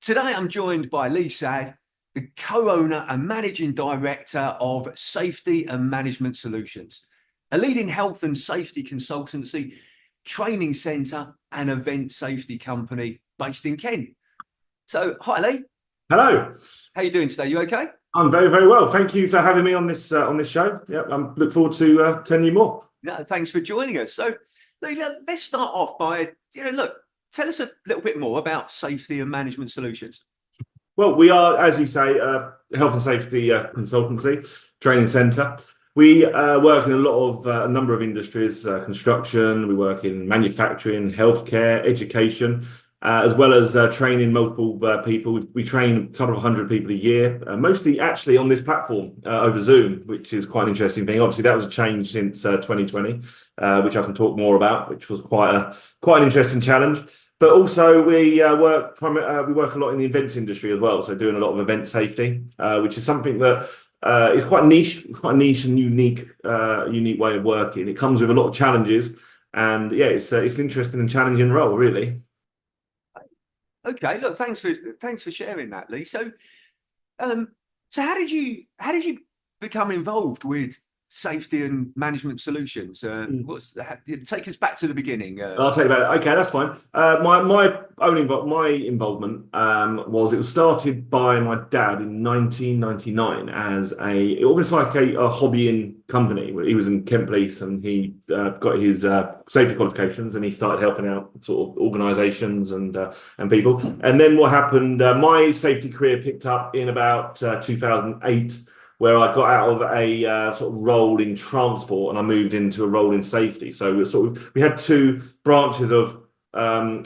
Today I'm joined by Lee Sad, the co-owner and managing director of Safety and Management Solutions, a leading health and safety consultancy, training centre and event safety company based in Kent. So, hi Lee. Hello. How are you doing today? You okay? I'm very, very well. Thank you for having me on this show. Yeah, I look forward to telling you more. No, thanks for joining us. So, Lee, let's start off by, tell us a little bit more about Safety and Management Solutions. Well, we are, as you say, health and safety consultancy, training centre. We work in a number of industries, construction. We work in manufacturing, healthcare, education, as well as training multiple people. We train a couple of hundred people a year, mostly actually on this platform over Zoom, which is quite an interesting thing. Obviously, that was a change since 2020, which I can talk more about, which was quite an interesting challenge. But also we work a lot in the events industry as well, so doing a lot of event safety, which is something that is quite niche. It's quite a niche and unique way of working. It comes with a lot of challenges, and yeah, it's an interesting and challenging role, really. Okay, look, thanks for sharing that, Lee. So, so how did you become involved with Safety and Management Solutions? Take us back to the beginning. I'll take that. Okay, that's fine. My involvement it was started by my dad in 1999 as almost like a hobbying company. He was in Kent Police and he got his safety qualifications and he started helping out sort of organisations and people. And then what happened? My safety career picked up in about 2008. Where I got out of a sort of role in transport and I moved into a role in safety. So we had two branches of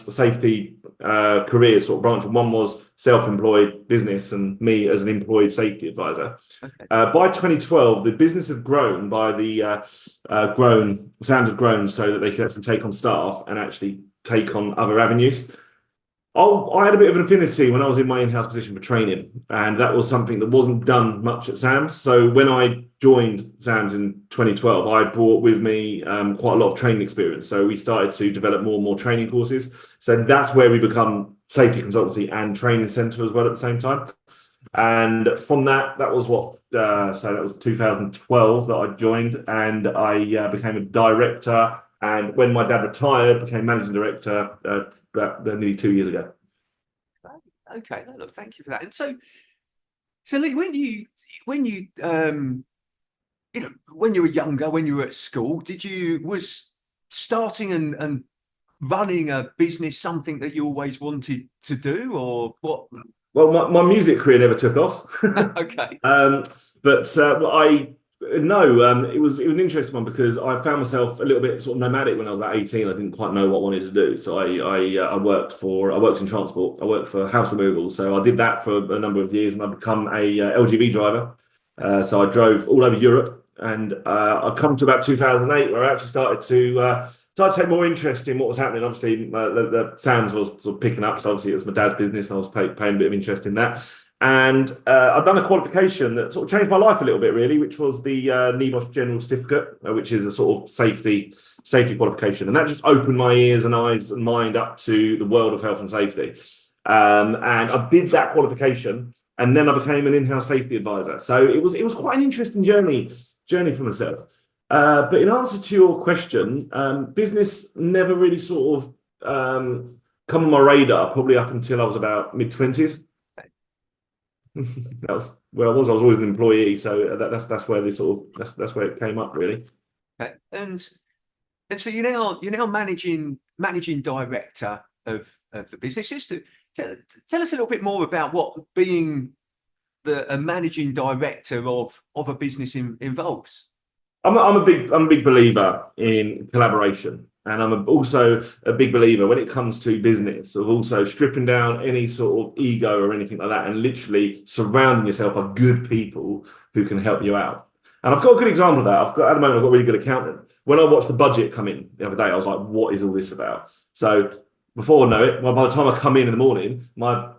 safety careers, sort of branch. One was self-employed business and me as an employed safety advisor. Okay. By 2012, the business had grown Sam's had grown so that they could actually take on staff and actually take on other avenues. I had a bit of an affinity when I was in my in-house position for training, and that was something that wasn't done much at Sam's. So when I joined Sam's in 2012, I brought with me quite a lot of training experience. So we started to develop more and more training courses. So that's where we become safety consultancy and training centre as well at the same time. And from that was that was 2012 that I joined, and I became a director. And when my dad retired, became managing director about nearly 2 years ago. Okay, no, look, thank you for that. And so Lee, when you when you were younger, when you were at school, was starting and running a business something that you always wanted to do, or what? Well, my music career never took off. Okay. It was an interesting one because I found myself a little bit sort of nomadic when I was about 18. I didn't quite know what I wanted to do. So I worked in transport. I worked for house removal. So I did that for a number of years and I become a LGV driver. So I drove all over Europe, and I come to about 2008 where I actually started to take more interest in what was happening. Obviously, the Sam's was sort of picking up. So obviously it was my dad's business and I was paying a bit of interest in that. And I've done a qualification that sort of changed my life a little bit, really, which was the NEBOSH General Certificate, which is a sort of safety qualification. And that just opened my ears and eyes and mind up to the world of health and safety. And I did that qualification, and then I became an in-house safety advisor. So it was quite an interesting journey for myself. But in answer to your question, business never really sort of come on my radar, probably up until I was about mid-20s. That was where I was. I was always an employee, so that's where that's where it came up, really. Okay. And so you're now managing director of the business. Just to tell us a little bit more about what being a managing director of a business involves. I'm a big believer in collaboration. And I'm also a big believer when it comes to business of also stripping down any sort of ego or anything like that and literally surrounding yourself with good people who can help you out. And I've got a good example of that. At the moment, I've got a really good accountant. When I watched the budget come in the other day, I was like, what is all this about? So before I know it, by the time I come in the morning, my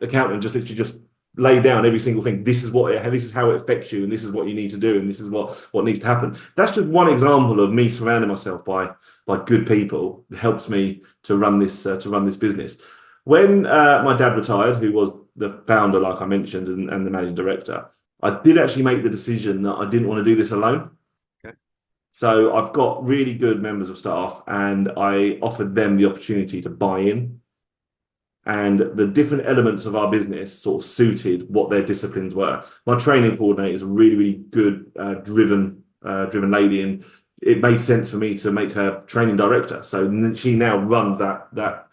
accountant just lay down every single thing. This is how it affects you, and this is what you need to do, and this is what needs to happen. That's just one example of me surrounding myself by good people. It helps me to run this business. When my dad retired, who was the founder, like I mentioned, and the managing director, I did actually make the decision that I didn't want to do this alone. Okay. So I've got really good members of staff, and I offered them the opportunity to buy in. And the different elements of our business sort of suited what their disciplines were. My training coordinator is a really, really good, driven lady, and it made sense for me to make her training director. So she now runs that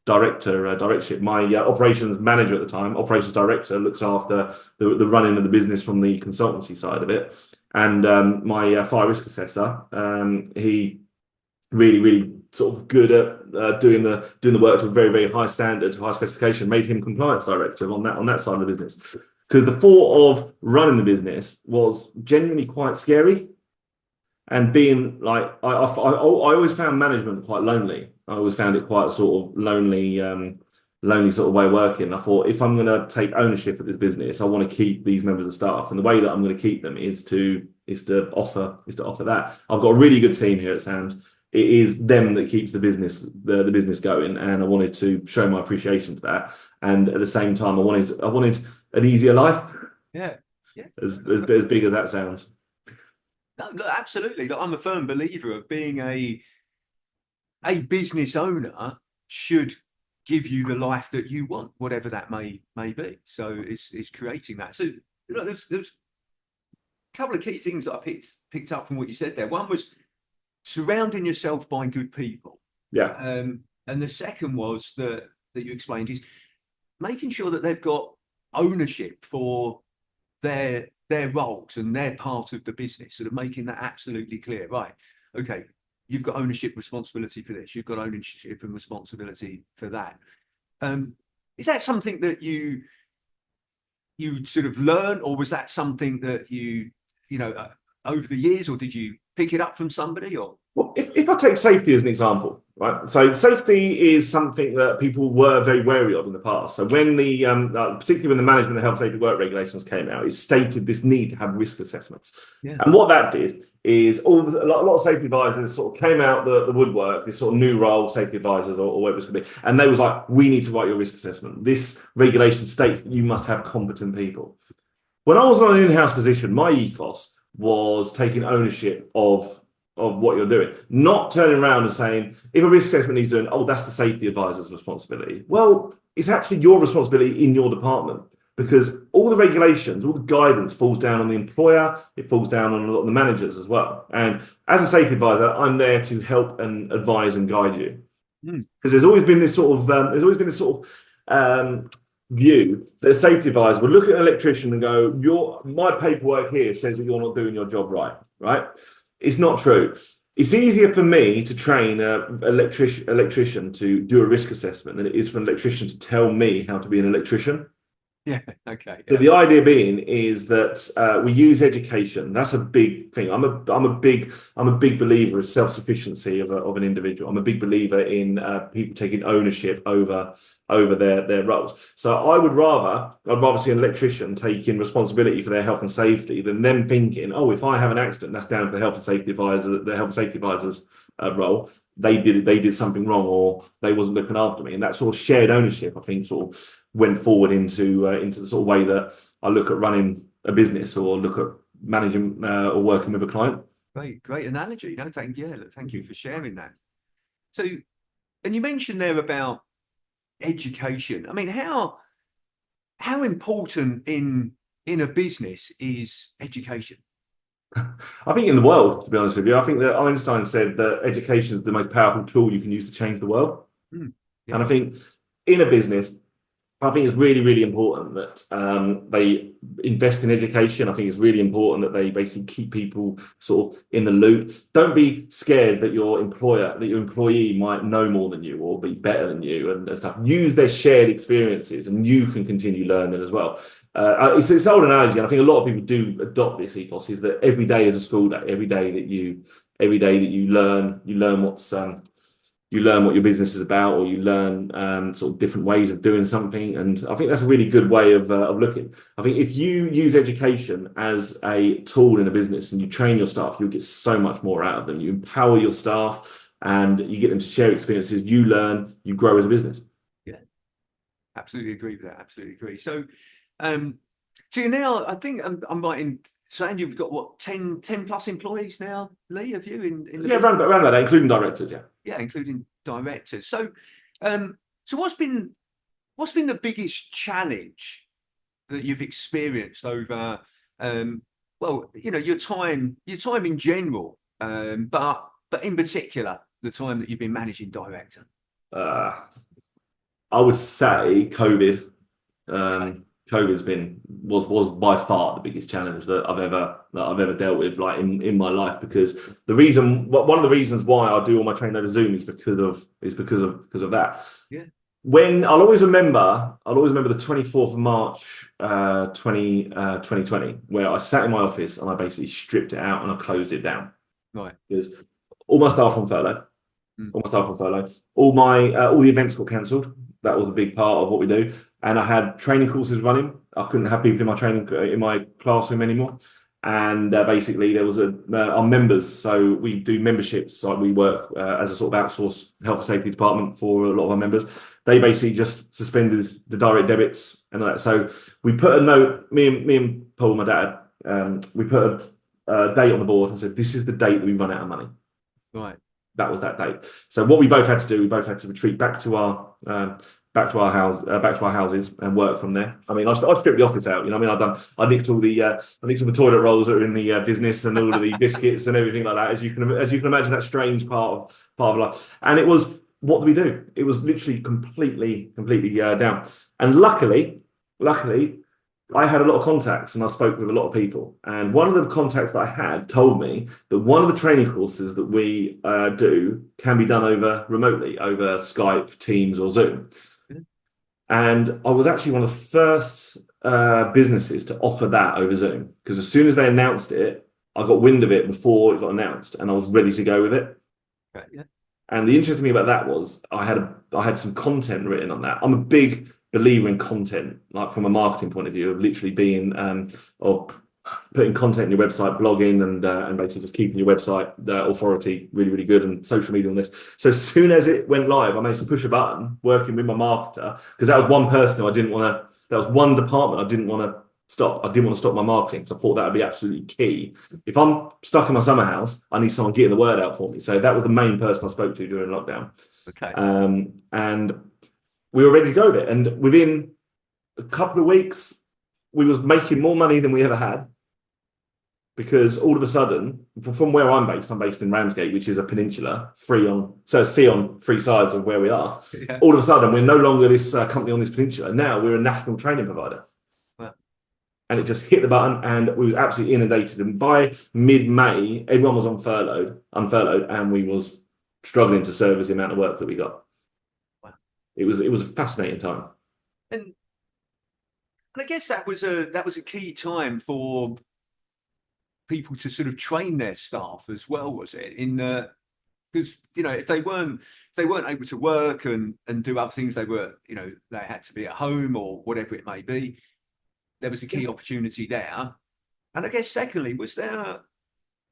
directorship. My operations manager at the time, operations director, looks after the running of the business from the consultancy side of it. And my fire risk assessor, he really sort of good at doing the work to a very, very high standard, high specification, made him compliance director on that side of the business. Because the thought of running the business was genuinely quite scary. And being like, I always found management quite lonely. I always found it quite a sort of lonely sort of way of working. I thought, if I'm going to take ownership of this business, I want to keep these members of staff, and the way that I'm going to keep them is to offer that. I've got a really good team here at Sam's. It is them that keeps the business going, and I wanted to show my appreciation to that. And at the same time, I wanted an easier life. Yeah, yeah. As big as that sounds. No, look, absolutely. Look, I'm a firm believer of being a business owner should give you the life that you want, whatever that may be. So it's creating that. So look, there's a couple of key things that I picked up from what you said there. One was surrounding yourself by good people. Yeah. And the second was that you explained is making sure that they've got ownership for their roles and their part of the business, sort of making that absolutely clear. Right. Okay. You've got ownership responsibility for this. You've got ownership and responsibility for that. Is that something that you sort of learn, or was that something that you know, over the years, or did you pick it up from somebody? Or well, if I take safety as an example, right? So safety is something that people were very wary of in the past. So when particularly when the management and health safety work regulations came out, it stated this need to have risk assessments. Yeah. And what that did is a lot of safety advisors sort of came out the woodwork, this sort of new role, safety advisors or whatever it's going to be. And they was like, we need to write your risk assessment. This regulation states that you must have competent people. When I was on an in-house position, my ethos was taking ownership of what you're doing, not turning around and saying, if a risk assessment needs doing, oh, that's the safety advisor's responsibility. Well, it's actually your responsibility in your department, because all the regulations, all the guidance falls down on the employer, it falls down on a lot of the managers as well. And as a safety advisor, I'm there to help and advise and guide you. Because there's always been this sort of view that a safety advisor would look at an electrician and go, my paperwork here says that you're not doing your job right? It's not true. It's easier for me to train an electrician to do a risk assessment than it is for an electrician to tell me how to be an electrician. Yeah. Okay. So the idea being is that we use education. That's a big thing. I'm a big believer of self-sufficiency of an individual. I'm a big believer in people taking ownership over their roles. So I'd rather see an electrician taking responsibility for their health and safety than them thinking, oh, if I have an accident, that's down to the health and safety advisor's role. They did something wrong, or they wasn't looking after me. And that sort of shared ownership, I think, sort of went forward into the sort of way that I look at running a business or look at managing or working with a client. Great analogy. No, thank you for sharing that. So, and you mentioned there about education. I mean, how important in a business is education? I think in the world, to be honest with you, I think that Einstein said that education is the most powerful tool you can use to change the world. Yeah. And I think in a business, I think it's really, really important that they invest in education. I think it's really important that they basically keep people sort of in the loop. Don't be scared that your employee might know more than you or be better than you and stuff. Use their shared experiences, and you can continue learning as well. It's an old analogy, and I think a lot of people do adopt this ethos: is that every day is a school day. Every day that you learn, you learn what your business is about, or you learn sort of different ways of doing something. And I think that's a really good way of looking. I think if you use education as a tool in a business and you train your staff, you'll get so much more out of them. You empower your staff and you get them to share experiences. You learn, you grow as a business. Yeah. Absolutely agree with that. Absolutely agree. So, so you're now, I think I'm right in saying you've got what, 10 plus employees now, Lee, have you in the Yeah, business? around about that, including directors. Yeah. Yeah, including directors. So, so what's been the biggest challenge that you've experienced over, well, you know, your time in general, but in particular, the time that you've been managing director? Uh, I would say COVID. Okay. COVID's was by far the biggest challenge that I've ever dealt with, like in my life, because one of the reasons why I do all my training over Zoom is because of that. Yeah. When I'll always remember the 24th of March, 2020, where I sat in my office and I basically stripped it out and I closed it down. Right. Because all my staff on furlough, all the events got cancelled. That was a big part of what we do. And I had training courses running. I couldn't have people in my classroom anymore. And basically, there was our members. So we do memberships. Like we work as a sort of outsourced health and safety department for a lot of our members. They basically just suspended the direct debits and that. So we put a note. Me and Paul, my dad, we put a date on the board and said, "This is the date that we run out of money." Right. That was that date. So what we both had to do, we both had to retreat back to our houses and work from there. I mean, I stripped the office out. You know, I mean, I nicked all the toilet rolls that are in the business and all of the biscuits and everything like that. As you can imagine, that strange part of life. And it was, what do we do? It was literally completely down. And luckily, I had a lot of contacts and I spoke with a lot of people. And one of the contacts that I had told me that one of the training courses that we do can be done remotely over Skype, Teams, or Zoom. And I was actually one of the first businesses to offer that over Zoom, because as soon as they announced it, I got wind of it before it got announced and I was ready to go with it. Right. Yeah. And the interesting thing about that was I had some content written on that. I'm a big believer in content, like from a marketing point of view, of literally being of putting content in your website, blogging, and basically just keeping your website authority really good, and social media on this. So as soon as it went live, I managed to push a button, working with my marketer, because that was one person who I didn't want to. That was one department I didn't want to stop. I didn't want to stop my marketing, because I thought that would be absolutely key. If I'm stuck in my summer house, I need someone getting the word out for me. So that was the main person I spoke to during lockdown. Okay. And we were ready to go with it. And within a couple of weeks, we was making more money than we ever had. Because all of a sudden, from where I'm based in Ramsgate, which is a peninsula, sea on three sides of where we are. Yeah. All of a sudden, we're no longer this company on this peninsula. Now we're a national training provider. Wow. And it just hit the button, and we was absolutely inundated. And by mid-May, everyone was unfurloughed, and we was struggling to service the amount of work that we got. Wow. It was a fascinating time. And I guess that was a key time for people to sort of train their staff as well, was it? Because you know, if they weren't able to work and do other things, they had to be at home or whatever it may be. There was a key opportunity there. And I guess secondly, was any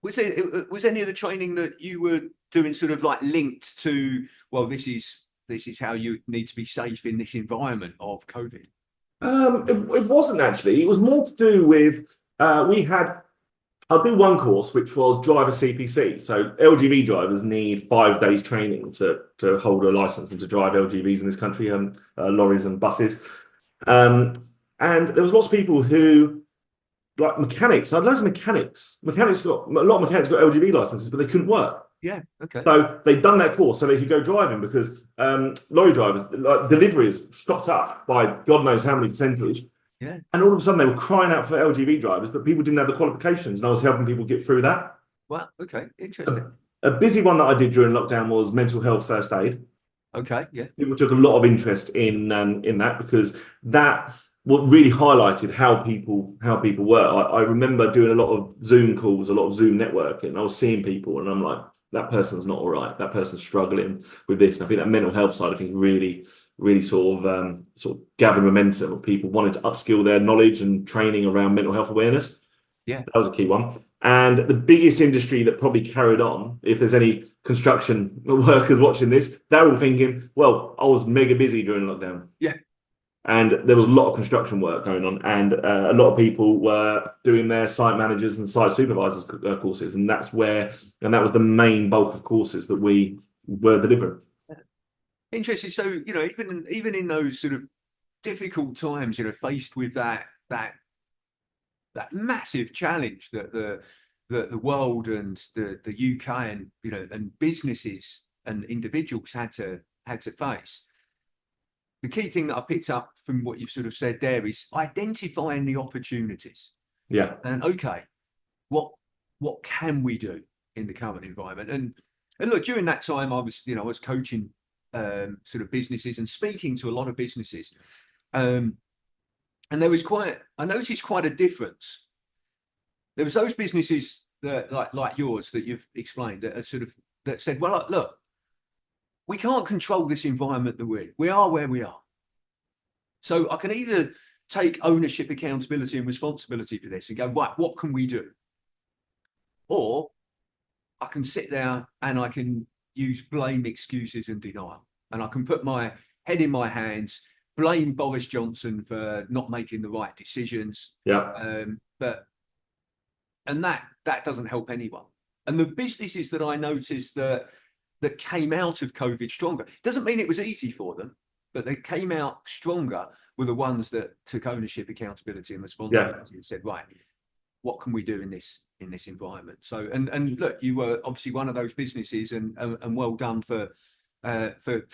of the training that you were doing sort of like linked to, well, this is how you need to be safe in this environment of COVID? It wasn't actually. It was more to do with I'll do one course, which was driver CPC. So LGV drivers need 5 days training to hold a license and to drive LGVs in this country, lorries and buses. And there was lots of people who, like mechanics. I had loads of mechanics. A lot of mechanics got LGV licenses, but they couldn't work. Yeah. Okay. So they'd done that course so they could go driving, because lorry drivers, like deliveries, shot up by God knows how many percentage. Yeah. And all of a sudden they were crying out for LGV drivers, but people didn't have the qualifications, and I was helping people get through that. Wow. Okay. Interesting. A busy one that I did during lockdown was mental health first aid. Okay. Yeah. People took a lot of interest in that, because that what really highlighted how people were. I remember doing a lot of Zoom calls, a lot of Zoom networking, and I was seeing people, and I'm like, that person's not all right. That person's struggling with this. And I think that mental health side of things really sort of gathered momentum of people wanting to upskill their knowledge and training around mental health awareness. Yeah, that was a key one. And the biggest industry that probably carried on, if there's any construction workers watching this, they're all thinking, well, I was mega busy during lockdown. Yeah. And there was a lot of construction work going on, and a lot of people were doing their site managers and site supervisors courses, and that was the main bulk of courses that we were delivering. Interesting. So, even in those sort of difficult times, faced with that massive challenge that the world and the UK and and businesses and individuals had to face. The key thing that I picked up from what you've sort of said there is identifying the opportunities. Yeah. And okay, what can we do in the current environment? And look, during that time, I was coaching sort of businesses and speaking to a lot of businesses, and I noticed quite a difference. There was those businesses that like yours that you've explained that are that said, well, look, we can't control this environment that we're in. We are where we are. So I can either take ownership, accountability, and responsibility for this and go, right, what can we do? Or I can sit there and I can use blame, excuses, and denial. And I can put my head in my hands, blame Boris Johnson for not making the right decisions. Yeah. And that doesn't help anyone. And the businesses that I noticed that came out of COVID stronger, doesn't mean it was easy for them, but they came out stronger were the ones that took ownership, accountability, and responsibility and said, right, what can we do in this environment? So, and look, you were obviously one of those businesses, and well done for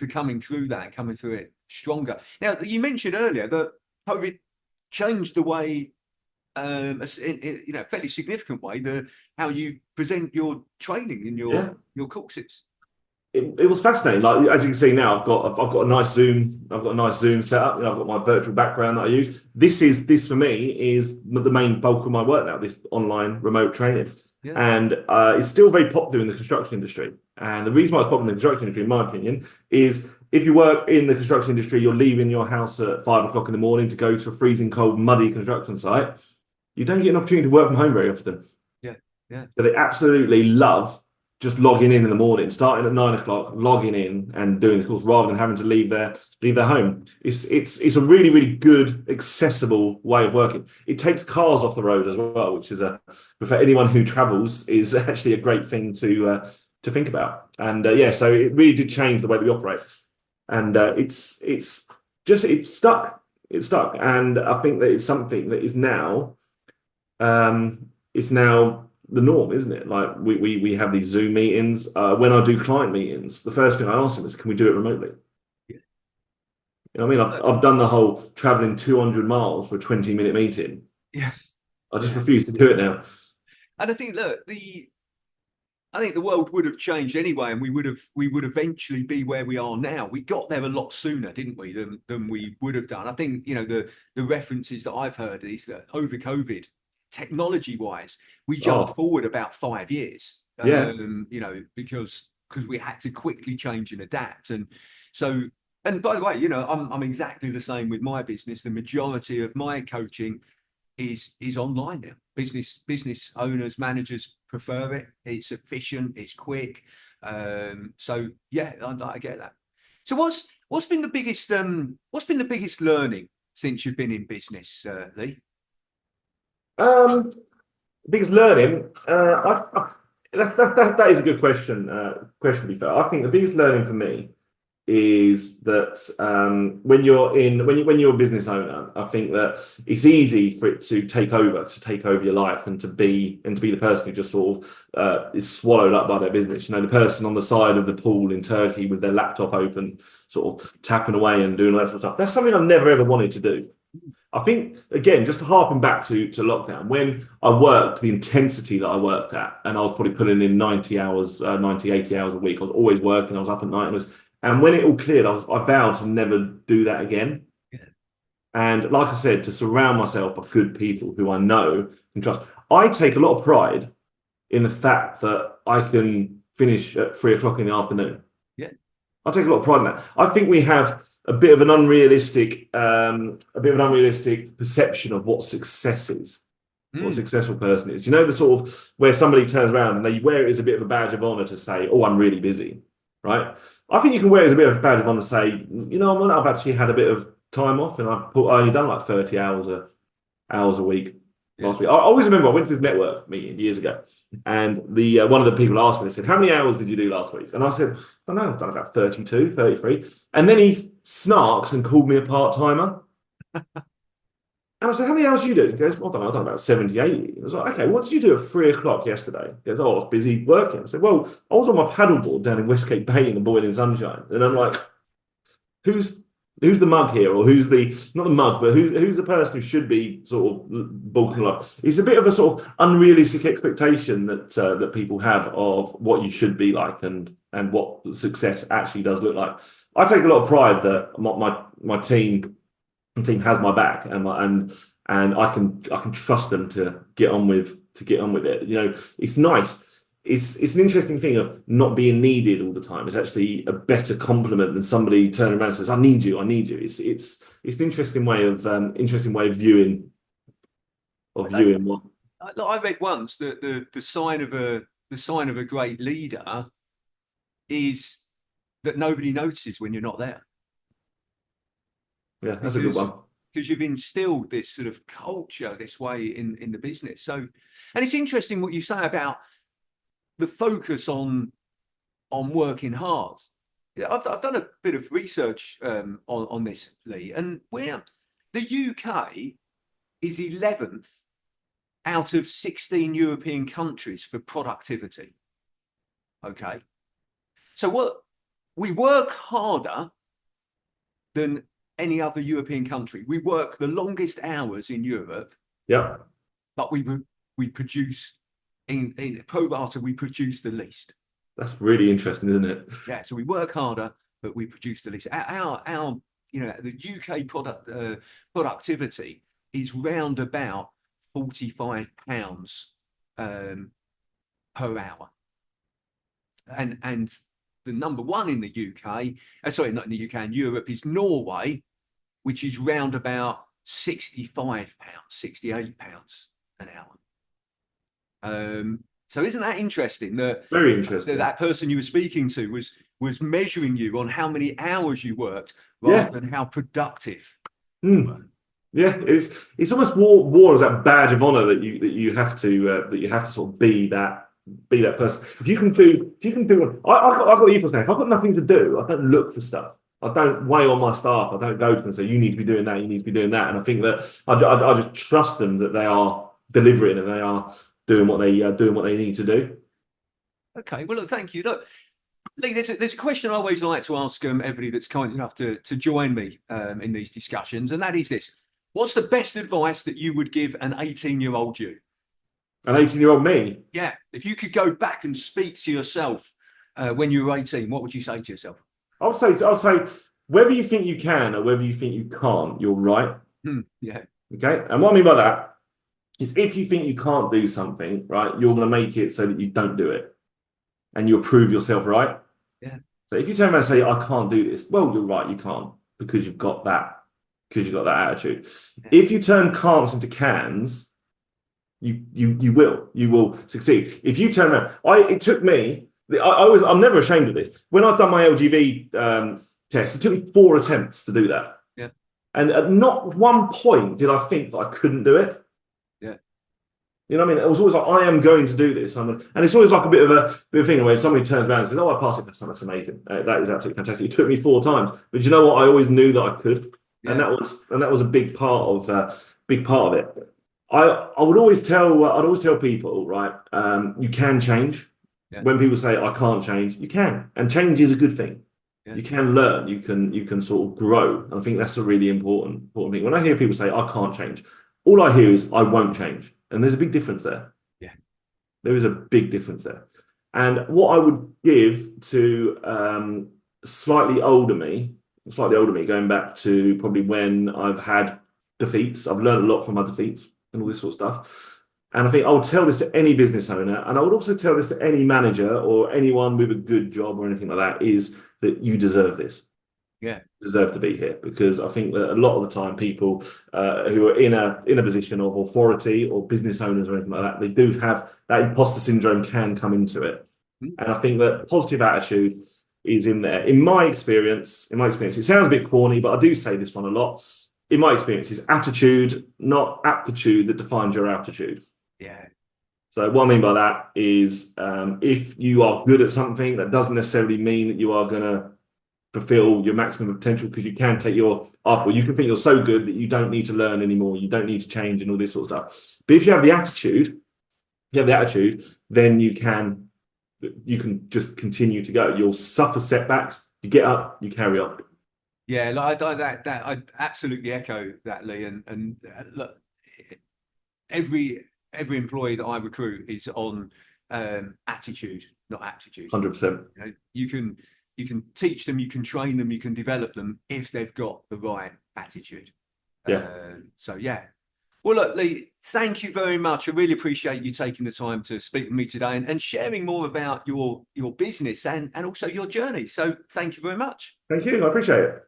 coming through it stronger. Now, you mentioned earlier that COVID changed the way, in a fairly significant way, how you present your training in your courses. It was fascinating. Like, as you can see now, I've got a nice Zoom setup. I've got my virtual background that I use. This for me is the main bulk of my work now. This online remote training, and it's still very popular in the construction industry. And the reason why it's popular in the construction industry, in my opinion, is if you work in the construction industry, you're leaving your house at 5 o'clock in the morning to go to a freezing cold, muddy construction site. You don't get an opportunity to work from home very often. Yeah. So they absolutely love just logging in the morning, starting at 9 o'clock, logging in and doing the course rather than having to leave their home. It's a really, really good, accessible way of working. It takes cars off the road as well, which is for anyone who travels is actually a great thing to think about. And so it really did change the way that we operate. And it stuck. It stuck. And I think that it's something that is now the norm, isn't it? Like we have these Zoom meetings. When I do client meetings, the first thing I ask them is, can we do it remotely? Yeah. You know what I mean? I've done the whole traveling 200 miles for a 20-minute meeting. Yeah. I just refuse to do it now. And I think, look, I think the world would have changed anyway, and we would eventually be where we are now. We got there a lot sooner, didn't we, than we would have done. I think, the references that I've heard is that over COVID, technology-wise, we jumped forward about 5 years. Because we had to quickly change and adapt. And so, and by the way, I'm exactly the same with my business. The majority of my coaching is online now. Business owners, managers prefer it. It's efficient, it's quick. So yeah, I get that. So what's been the biggest learning since you've been in business, Lee? Biggest learning, that is a good question. To be fair, I think the biggest learning for me is that when you're a business owner, I think that it's easy for it to take over your life, and to be the person who just sort of is swallowed up by their business. The person on the side of the pool in Turkey with their laptop open, sort of tapping away and doing all that sort of stuff. That's something I've never ever wanted to do. I think, again, just harping back to lockdown, when I worked the intensity that I worked at, and I was probably putting in 90 hours, 80 hours a week, I was always working, I was up at night, and when it all cleared, I vowed to never do that again. Yeah. And like I said, to surround myself with good people who I know and trust. I take a lot of pride in the fact that I can finish at 3 o'clock in the afternoon. Yeah. I take a lot of pride in that. I think we have a bit of an unrealistic perception of what success is, what a successful person is. The sort of where somebody turns around and they wear it as a bit of a badge of honor to say, "Oh, I'm really busy," right? I think you can wear it as a bit of a badge of honor to say, I've actually had a bit of time off, and I only done like 30 hours a week Yeah. last week. I always remember I went to this network meeting years ago, and the one of the people asked me, they said, "How many hours did you do last week?" And I said, "I don't know, I've done about 32, 33." And then he snarks and called me a part-timer. And I said, "How many hours do you do?" He goes, "Well, I don't know, I've done about 70, 80." I was like, "Okay, what did you do at 3 o'clock yesterday?" He goes, "Oh, I was busy working." I said, "Well, I was on my paddleboard down in Westgate Bay in the boiling sunshine." And I'm like, who's who's the mug here, or who's the not the mug, but who's the person who should be sort of bulking up? It's a bit of a sort of unrealistic expectation that people have of what you should be like, and what success actually does look like. I take a lot of pride that my team has my back, and I can trust them to get on with it. It's nice. It's an interesting thing of not being needed all the time. It's actually a better compliment than somebody turning around and says, "I need you, I need you." It's an interesting way of viewing what. I read once that the sign of a great leader is that nobody notices when you're not there, Yeah, that's a good one. because you've instilled this sort of culture this way in the business. So, and it's interesting what you say about the focus on working hard. Yeah, I've done a bit of research on this, Lee, and where the UK is 11th out of 16 European countries for productivity. Okay, so we work harder than any other European country. We work the longest hours in Europe. Yeah, but we produce in pro rata, we produce the least. that's really interesting, isn't it? Yeah, so we work harder, but we produce the least. Our the UK productivity is round about £45 per hour, and the number one in the UK, sorry, not in the UK, in Europe, is Norway, which is round about £65, £68 an hour. So isn't that interesting that Very interesting. that person you were speaking to was measuring you on how many hours you worked Yeah. rather than how productive you were? Yeah, it's almost war as that badge of honor that you have to sort of be that person. If you can do I've got ethos now. If I've got nothing to do, I don't look for stuff. I don't weigh on my staff. I don't go to them and say, "You need to be doing that. You need to be doing that." And I think that I just trust them that they are delivering and they are doing what they need to do. Okay, well, look, thank you. Look, Lee, there's a question I always like to ask everybody that's kind enough to join me in these discussions, and that is this: what's the best advice that you would give an 18-year-old you? An 18-year-old me? Yeah, if you could go back and speak to yourself when you were 18, what would you say to yourself? I'll say whether you think you can or whether you think you can't, you're right. Yeah. Okay. And what I mean by that is if you think you can't do something, right, you're going to make it so that you don't do it, and you'll prove yourself right. Yeah. So if you turn around and say, "I can't do this," well, you're right, you can't, because you've got that attitude. Yeah. If you turn can'ts into cans, you will succeed. If you turn around, it took me. I'm never ashamed of this. When I've done my LGV test, it took me 4 attempts to do that. Yeah. And at not one point did I think that I couldn't do it. Yeah. You know what I mean? It was always like, I am going to do this. And it's always like a bit of a thing when somebody turns around and says, "Oh, I passed it first time. That's amazing. That is absolutely fantastic. It took me 4 times." But you know what? I always knew that I could. Yeah. And that was a big part of it. I would always tell people, right, you can change. Yeah. When people say, "I can't change," you can. And change is a good thing. Yeah. You can learn, you can sort of grow. And I think that's a really important thing. When I hear people say, "I can't change," all I hear is, "I won't change." And there's a big difference there. Yeah. There is a big difference there. And what I would give to slightly older me, going back to probably when I've had defeats, I've learned a lot from my defeats and all this sort of stuff. And I think I would tell this to any business owner, and I would also tell this to any manager or anyone with a good job or anything like that, is that you deserve this. Yeah, you deserve to be here, because I think that a lot of the time people who are in a position of authority or business owners or anything like that, they do have that imposter syndrome can come into it. And I think that positive attitude, is in there. In my experience, it sounds a bit corny, but I do say this one a lot. In my experience, it's attitude, not aptitude, that defines your aptitude. Yeah. So what I mean by that is, if you are good at something, that doesn't necessarily mean that you are going to fulfill your maximum potential, because you can take your up, or you can think you're so good that you don't need to learn anymore, you don't need to change and all this sort of stuff. But if you have the attitude, then you can just continue to go. You'll suffer setbacks, you get up, you carry on. Yeah, like I absolutely echo that, Lee. And look, every employee that I recruit is on attitude, not aptitude. 100%. You can teach them, you can train them, you can develop them if they've got the right attitude. Yeah. So yeah. Well, look, Lee, thank you very much. I really appreciate you taking the time to speak with me today and sharing more about your business and also your journey. So thank you very much. Thank you. I appreciate it.